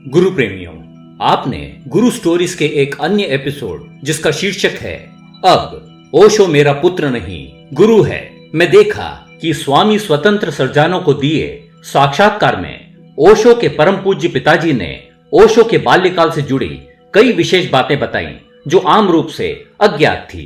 गुरु प्रेमियों, आपने गुरु स्टोरीज के एक अन्य एपिसोड जिसका शीर्षक है अब ओशो मेरा पुत्र नहीं गुरु है में देखा कि स्वामी स्वतंत्र सरजानो को दिए साक्षात्कार में ओशो के परम पूज्य पिताजी ने ओशो के बाल्यकाल से जुड़ी कई विशेष बातें बताई जो आम रूप से अज्ञात थी।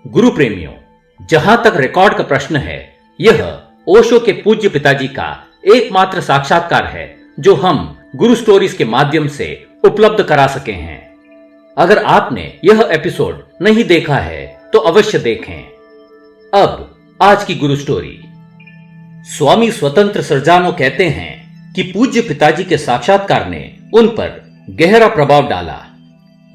गुरु प्रेमियों, जहां तक रिकॉर्ड का प्रश्न है, यह ओशो के पूज्य पिताजी का एकमात्र साक्षात्कार है जो हम गुरु स्टोरीज के माध्यम से उपलब्ध करा सके हैं। अगर आपने यह एपिसोड नहीं देखा है तो अवश्य देखें। अब आज की गुरु स्टोरी। स्वामी स्वतंत्र सरजानो कहते हैं कि पूज्य पिताजी के साक्षात्कार ने उन पर गहरा प्रभाव डाला।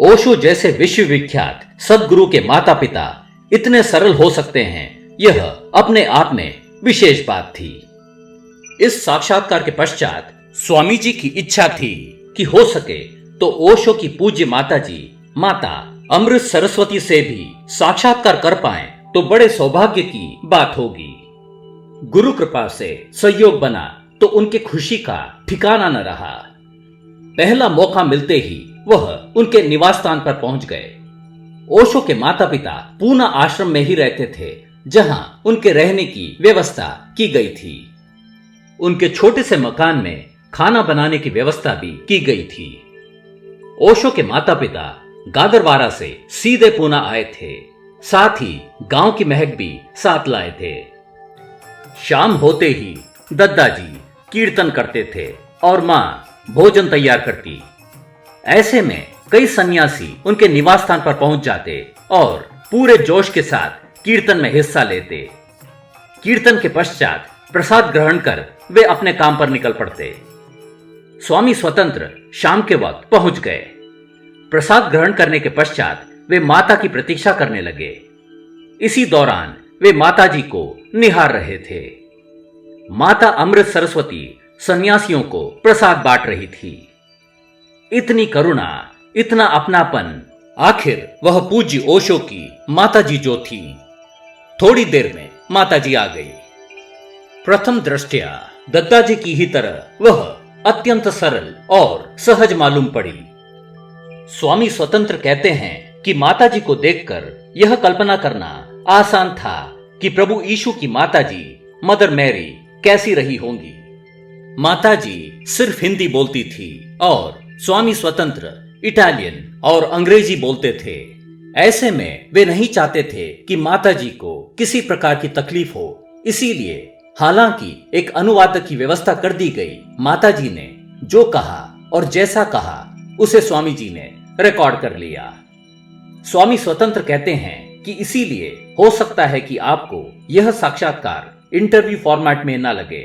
ओशो जैसे विश्वविख्यात सद्गुरु के माता पिता इतने सरल हो सकते हैं, यह अपने आप में विशेष बात थी। इस साक्षात्कार के पश्चात स्वामी जी की इच्छा थी कि हो सके तो ओशो की पूज्य माताजी माता अमृत सरस्वती से भी साक्षात्कार कर पाएं तो बड़े सौभाग्य की बात होगी। गुरु कृपा से सहयोग बना तो उनकी खुशी का ठिकाना न रहा। पहला मौका मिलते ही वह उनके निवास स्थान पर पहुंच गए। ओशो के माता पिता पूना आश्रम में ही रहते थे, जहां उनके रहने की व्यवस्था की गई थी। उनके छोटे से मकान में खाना बनाने की व्यवस्था भी की गई थी। ओशो के माता पिता गादरवारा से सीधे पूना आए थे, साथ ही गांव की महक भी साथ लाए थे। शाम होते ही दद्दाजी कीर्तन करते थे और मां भोजन तैयार करती। ऐसे में कई सन्यासी उनके निवास स्थान पर पहुंच जाते और पूरे जोश के साथ कीर्तन में हिस्सा लेते। कीर्तन के पश्चात प्रसाद ग्रहण कर वे अपने काम पर निकल पड़ते। स्वामी स्वतंत्र शाम के वक्त पहुंच गए। प्रसाद ग्रहण करने के पश्चात वे माता की प्रतीक्षा करने लगे। इसी दौरान वे माताजी को निहार रहे थे। माता अमृत सरस्वती सन्यासियों को प्रसाद बांट रही थी। इतनी करुणा, इतना अपनापन, आखिर वह पूज्य ओशो की माताजी जो थी। थोड़ी देर में माताजी आ गई। प्रथम दृष्टया दद्दाजी की ही तरह वह अत्यंत सरल और सहज मालूम पड़ी। स्वामी स्वतंत्र कहते हैं कि माताजी को देखकर यह कल्पना करना आसान था कि प्रभु यीशु की माताजी मदर मैरी कैसी रही होंगी। माताजी सिर्फ हिंदी बोलती थी और स्वामी स्वतंत्र इटालियन और अंग्रेजी बोलते थे। ऐसे में वे नहीं चाहते थे कि माताजी को किसी प्रकार की तकलीफ हो, इसीलिए हालांकि एक अनुवादक की व्यवस्था कर दी गई। माताजी ने जो कहा और जैसा कहा उसे स्वामी जी ने रिकॉर्ड कर लिया। स्वामी स्वतंत्र कहते हैं कि इसीलिए हो सकता है कि आपको यह साक्षात्कार इंटरव्यू फॉर्मेट में न लगे।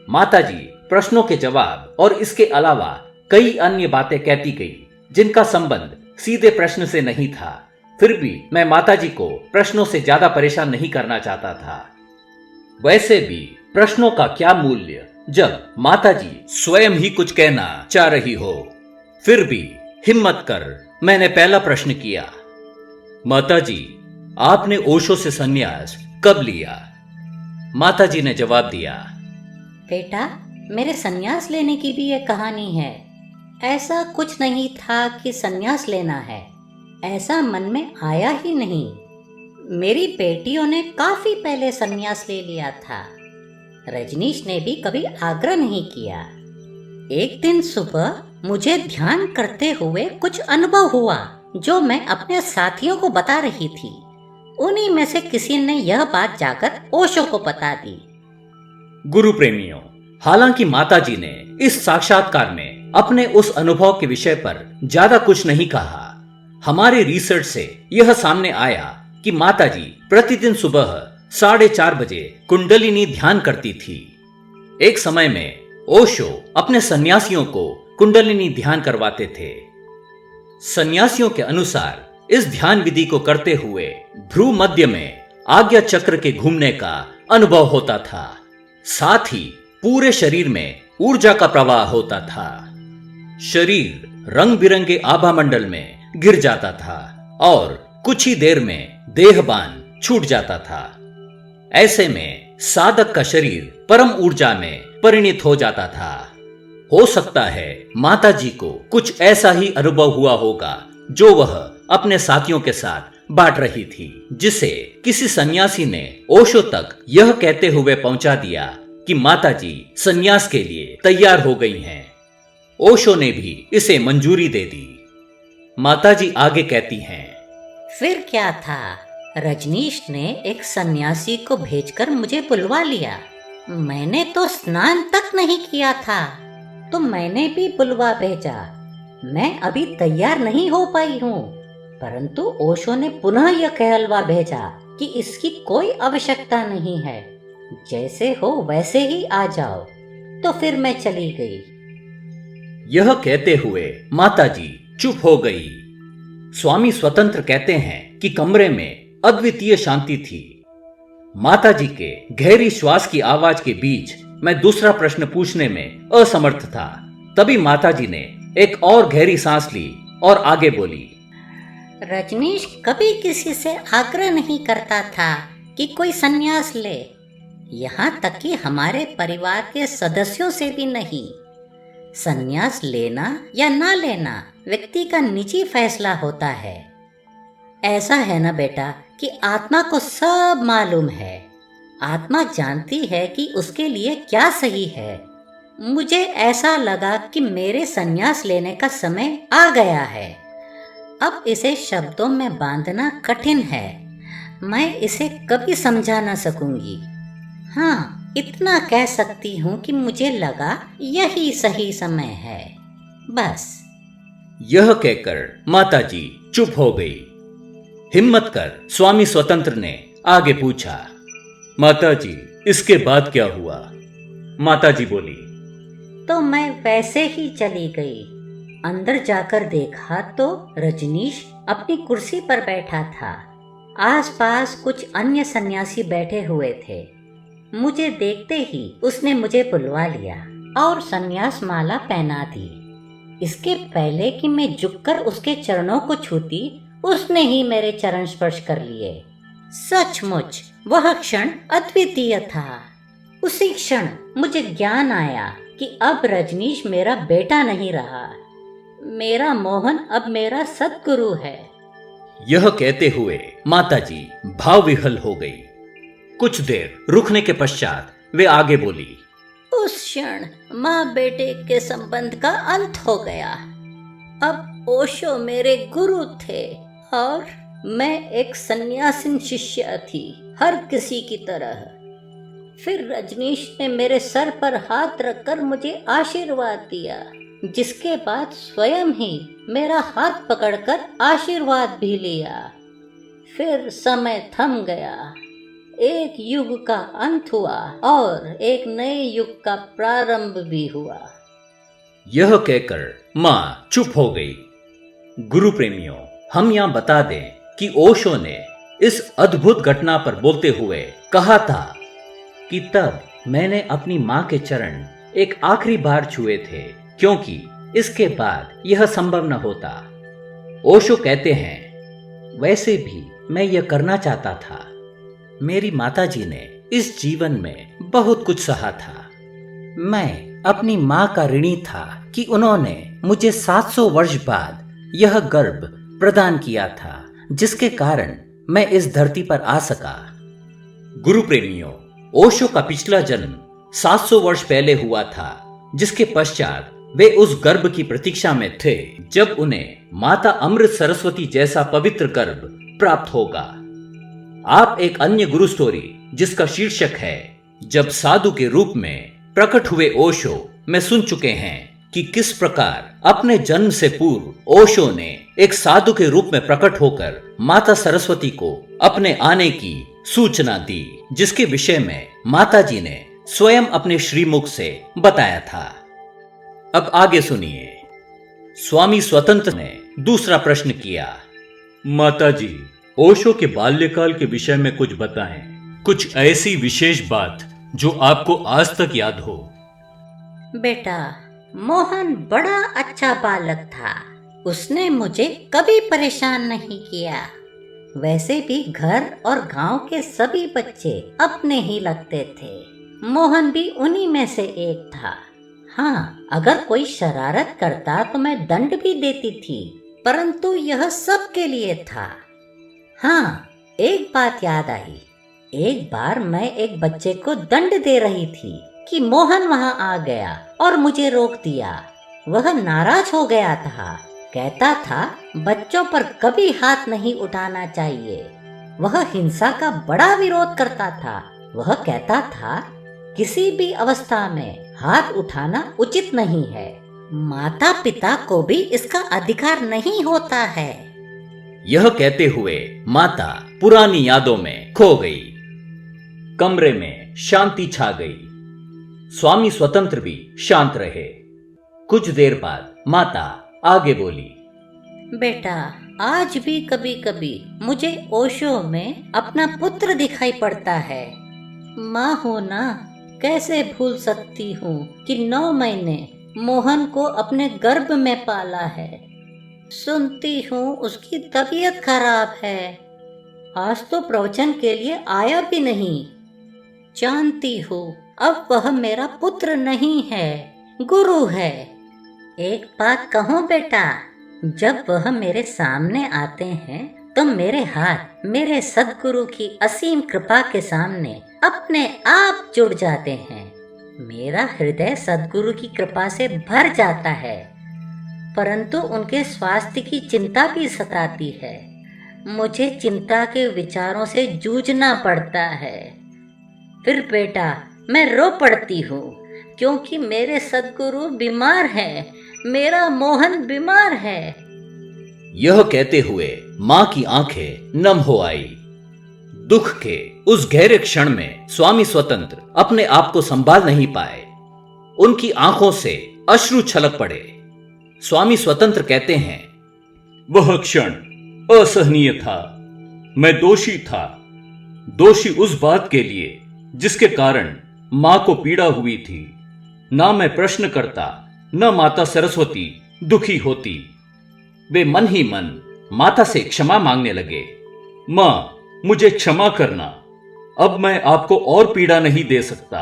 माताजी प्रश्नों के जवाब और इसके अलावा कई अन्य बातें कहती गई जिनका संबंध सीधे प्रश्न से नहीं था। फिर भी मैं माताजी को प्रश्नों से ज्यादा परेशान नहीं करना चाहता था। वैसे भी प्रश्नों का क्या मूल्य जब माताजी स्वयं ही कुछ कहना चाह रही हो। फिर भी हिम्मत कर मैंने पहला प्रश्न किया, माताजी आपने ओशो से संन्यास कब लिया? माताजी ने जवाब दिया, बेटा मेरे संन्यास लेने की भी एक कहानी है। ऐसा कुछ नहीं था कि संन्यास लेना है, ऐसा मन में आया ही नहीं। मेरी बेटियों ने काफी पहले संन्यास ले लिया था। रजनीश ने भी कभी आग्रह नहीं किया। एक दिन सुबह मुझे ध्यान करते हुए कुछ अनुभव हुआ जो मैं अपने साथियों को बता रही थी। उन्हीं में से किसी ने यह बात जाकर ओशो को बता दी। गुरु प्रेमियों, हालांकि माताजी ने इस साक्षात्कार में अपने उस अनुभव के विषय पर ज्यादा कुछ नहीं कहा। हमारे रिसर्च से यह सामने आया कि माताजी प्रतिदिन सुबह 4:30 बजे कुंडलिनी ध्यान करती थी। एक समय में ओशो अपने सन्यासियों को कुंडलिनी ध्यान करवाते थे। सन्यासियों के अनुसार इस ध्यान विधि को करते हुए भ्रू मध्य में आज्ञा चक्र के घूमने का अनुभव होता था। साथ ही पूरे शरीर में ऊर्जा का प्रवाह होता था। शरीर रंग बिरंगे आभा मंडल में गिर जाता था और कुछ ही देर में देहबान छूट जाता था। ऐसे में साधक का शरीर परम ऊर्जा में परिणित हो जाता था। हो सकता है माता जी को कुछ ऐसा ही अनुभव हुआ होगा जो वह अपने साथियों के साथ बांट रही थी, जिसे किसी सन्यासी ने ओशो तक यह कहते हुए पहुंचा दिया कि माताजी सन्यास के लिए तैयार हो गई हैं। ओशो ने भी इसे मंजूरी दे दी। माताजी आगे कहती हैं, फिर क्या था, रजनीश ने एक सन्यासी को भेजकर मुझे बुलवा लिया। मैंने तो स्नान तक नहीं किया था, तो मैंने भी बुलवा भेजा। मैं अभी तैयार नहीं हो पाई हूँ, परंतु ओशो ने पुनः यह कहलवा भेजा कि इसकी कोई आवश्यकता नहीं है, जैसे हो वैसे ही आ जाओ। तो फिर मैं चली गई। यह कहते हुए माताजी चुप हो गई। स्वामी स्वतंत्र कहते हैं कि कमरे में अद्वितीय शांति थी। माताजी के गहरी श्वास की आवाज के बीच मैं दूसरा प्रश्न पूछने में असमर्थ था। तभी माताजी ने एक और गहरी सांस ली और आगे बोली, रजनीश कभी किसी से आग्रह नहीं करता था कि कोई सन्यास ले, यहाँ तक कि हमारे परिवार के सदस्यों से भी नहीं। सन्यास लेना या ना लेना व्यक्ति का निजी फैसला होता है। ऐसा है ना बेटा कि आत्मा को सब मालूम है। आत्मा जानती है कि उसके लिए क्या सही है। मुझे ऐसा लगा कि मेरे सन्यास लेने का समय आ गया है। अब इसे शब्दों में बांधना कठिन है। मैं इसे कभी समझा ना सकूंगी। हाँ, इतना कह सकती हूँ कि मुझे लगा यही सही समय है, बस। यह कहकर माताजी चुप हो गई। हिम्मत कर स्वामी स्वतंत्र ने आगे पूछा, माताजी इसके बाद क्या हुआ? माताजी बोली, तो मैं वैसे ही चली गई। अंदर जाकर देखा तो रजनीश अपनी कुर्सी पर बैठा था। आसपास कुछ अन्य सन्यासी बैठे हुए थे। मुझे देखते ही उसने मुझे बुलवा लिया और सन्यास माला पहना दी। इसके पहले कि मैं झुककर उसके चरणों को छूती, उसने ही मेरे चरण स्पर्श कर लिए। सचमुच वह क्षण अद्वितीय था। उसी क्षण मुझे ज्ञान आया कि अब रजनीश मेरा बेटा नहीं रहा। मेरा मोहन अब मेरा सद्गुरु है। यह कहते हुए माताजी भाव विह्वल हो गई। कुछ देर रुकने के पश्चात वे आगे बोली, उस क्षण माँ बेटे के संबंध का अंत हो गया। अब ओशो मेरे गुरु थे और मैं एक सन्यासिन शिष्य थी, हर किसी की तरह। फिर रजनीश ने मेरे सर पर हाथ रखकर मुझे आशीर्वाद दिया, जिसके बाद स्वयं ही मेरा हाथ पकड़कर आशीर्वाद भी लिया। फिर समय थम गया। एक युग का अंत हुआ और एक नए युग का प्रारंभ भी हुआ। यह कहकर माँ चुप हो गई। गुरु प्रेमियों, हम यहाँ बता दें कि ओशो ने इस अद्भुत घटना पर बोलते हुए कहा था कि तब मैंने अपनी माँ के चरण एक आखिरी बार छुए थे, क्योंकि इसके बाद यह संभव न होता। ओशो कहते हैं, वैसे भी मैं यह करना चाहता था। मेरी माताजी ने इस जीवन में बहुत कुछ सहा था। मैं अपनी माँ का ऋणी था कि उन्होंने मुझे 700 वर्ष बाद यह गर्भ प्रदान किया था, जिसके कारण मैं इस धरती पर आ सका। गुरु प्रेमियों, ओशो का पिछला जन्म 700 वर्ष पहले हुआ था, जिसके पश्चात वे उस गर्भ की प्रतीक्षा में थे जब उन्हें माता अमृत सरस्वती जैसा पवित्र गर्भ प्राप्त होगा। आप एक अन्य गुरु स्टोरी जिसका शीर्षक है जब साधु के रूप में प्रकट हुए ओशो में सुन चुके हैं कि किस प्रकार अपने जन्म से पूर्व ओशो ने एक साधु के रूप में प्रकट होकर माता सरस्वती को अपने आने की सूचना दी, जिसके विषय में माताजी ने स्वयं अपने श्रीमुख से बताया था। अब आगे सुनिए। स्वामी स्वतंत्र ने दूसरा प्रश्न किया, माताजी ओशो के बाल्यकाल के विषय में कुछ बताएं, कुछ ऐसी विशेष बात जो आपको आज तक याद हो। बेटा, मोहन बड़ा अच्छा बालक था। उसने मुझे कभी परेशान नहीं किया। वैसे भी घर और गांव के सभी बच्चे अपने ही लगते थे। मोहन भी उन्हीं में से एक था। हाँ, अगर कोई शरारत करता तो मैं दंड भी देती थी, परंतु यह सबके लिए था। हाँ, एक बात याद आई। एक बार मैं एक बच्चे को दंड दे रही थी कि मोहन वहां आ गया और मुझे रोक दिया। वह नाराज हो गया था, कहता था बच्चों पर कभी हाथ नहीं उठाना चाहिए। वह हिंसा का बड़ा विरोध करता था। वह कहता था किसी भी अवस्था में हाथ उठाना उचित नहीं है। माता पिता को भी इसका अधिकार नहीं होता है। यह कहते हुए माता पुरानी यादों में खो गई। कमरे में शांति छा गई। स्वामी स्वतंत्र भी शांत रहे। कुछ देर बाद माता आगे बोली, बेटा, आज भी कभी कभी मुझे ओशो में अपना पुत्र दिखाई पड़ता है। माँ होना कैसे भूल सकती हूँ कि 9 महीने मोहन को अपने गर्भ में पाला है। सुनती हूँ उसकी तबीयत खराब है। आज तो प्रवचन के लिए आया भी नहीं। जानती हूँ अब वह मेरा पुत्र नहीं है, गुरु है। एक बात कहूँ बेटा, जब वह मेरे सामने आते हैं तो मेरे हाथ मेरे सद्गुरु की असीम कृपा के सामने अपने आप जुड़ जाते हैं। मेरा हृदय सद्गुरु की कृपा से भर जाता है, परंतु उनके स्वास्थ्य की चिंता भी सताती है। मुझे चिंता के विचारों से जूझना पड़ता है। फिर बेटा मैं रो पड़ती हूँ, क्योंकि मेरे सद्गुरु बीमार हैं, मेरा मोहन बीमार है। यह कहते हुए मां की आंखें नम हो आई। दुख के उस गहरे क्षण में स्वामी स्वतंत्र अपने आप को संभाल नहीं पाए। उनकी आंखों से अश्रु छलक पड़े। स्वामी स्वतंत्र कहते हैं, वह क्षण असहनीय था। मैं दोषी था। दोषी उस बात के लिए जिसके कारण मां को पीड़ा हुई थी। ना मैं प्रश्न करता, न माता सरस्वती दुखी होती। वे मन ही मन माता से क्षमा मांगने लगे। मां, मुझे क्षमा करना। अब मैं आपको और पीड़ा नहीं दे सकता।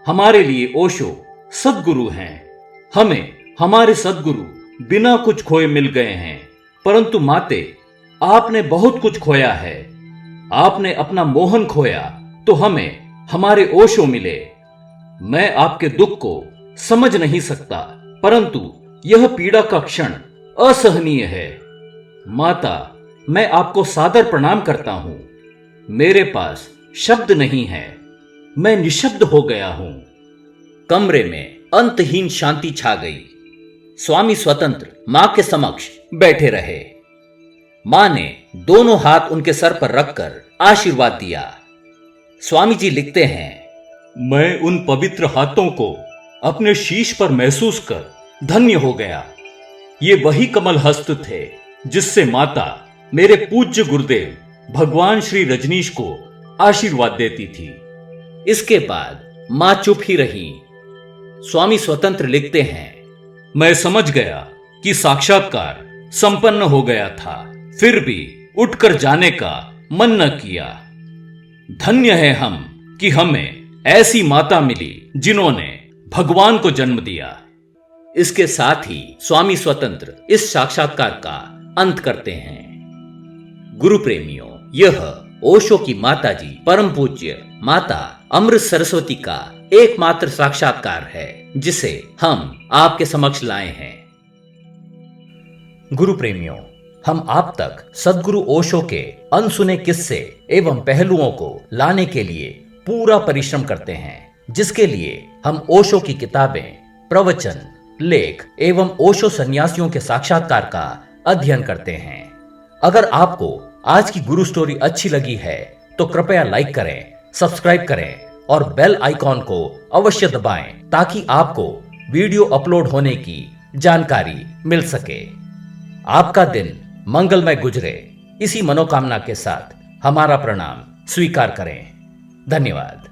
हमारे लिए ओशो सद्गुरु हैं। हमें हमारे सद्गुरु बिना कुछ खोए मिल गए हैं। परंतु माते, आपने बहुत कुछ खोया है। आपने अपना मोहन खोया तो हमें हमारे ओशो मिले। मैं आपके दुख को समझ नहीं सकता, परंतु यह पीड़ा का क्षण असहनीय है। माता, मैं आपको सादर प्रणाम करता हूं। मेरे पास शब्द नहीं है। मैं निशब्द हो गया हूं। कमरे में अंतहीन शांति छा गई। स्वामी स्वतंत्र मां के समक्ष बैठे रहे। मां ने दोनों हाथ उनके सर पर रखकर आशीर्वाद दिया। स्वामी जी लिखते हैं, मैं उन पवित्र हाथों को अपने शीश पर महसूस कर धन्य हो गया। ये वही कमल हस्त थे जिससे माता मेरे पूज्य गुरुदेव भगवान श्री रजनीश को आशीर्वाद देती थी। इसके बाद मां चुप ही रही। स्वामी स्वतंत्र लिखते हैं, मैं समझ गया कि साक्षात्कार संपन्न हो गया था, फिर भी उठकर जाने का मन न किया। धन्य है हम कि हमें ऐसी माता मिली जिन्होंने भगवान को जन्म दिया। इसके साथ ही स्वामी स्वतंत्र इस साक्षात्कार का अंत करते हैं। गुरु प्रेमियों, यह ओशो की माता जी परम पूज्य माता अमृत सरस्वती का एकमात्र साक्षात्कार है जिसे हम आपके समक्ष लाए हैं। गुरु प्रेमियों, हम आप तक सद्गुरु ओशो के अनसुने किस्से एवं पहलुओं को लाने के लिए पूरा परिश्रम करते हैं, जिसके लिए हम ओशो की किताबें, प्रवचन, लेख एवं ओशो सन्यासियों के साक्षात्कार का अध्ययन करते हैं। अगर आपको आज की गुरु स्टोरी अच्छी लगी है तो कृपया लाइक करें, सब्सक्राइब करें और बेल आइकॉन को अवश्य दबाएं ताकि आपको वीडियो अपलोड होने की जानकारी मिल सके। आपका दिन मंगलमय गुजरे, इसी मनोकामना के साथ हमारा प्रणाम स्वीकार करें। धन्यवाद।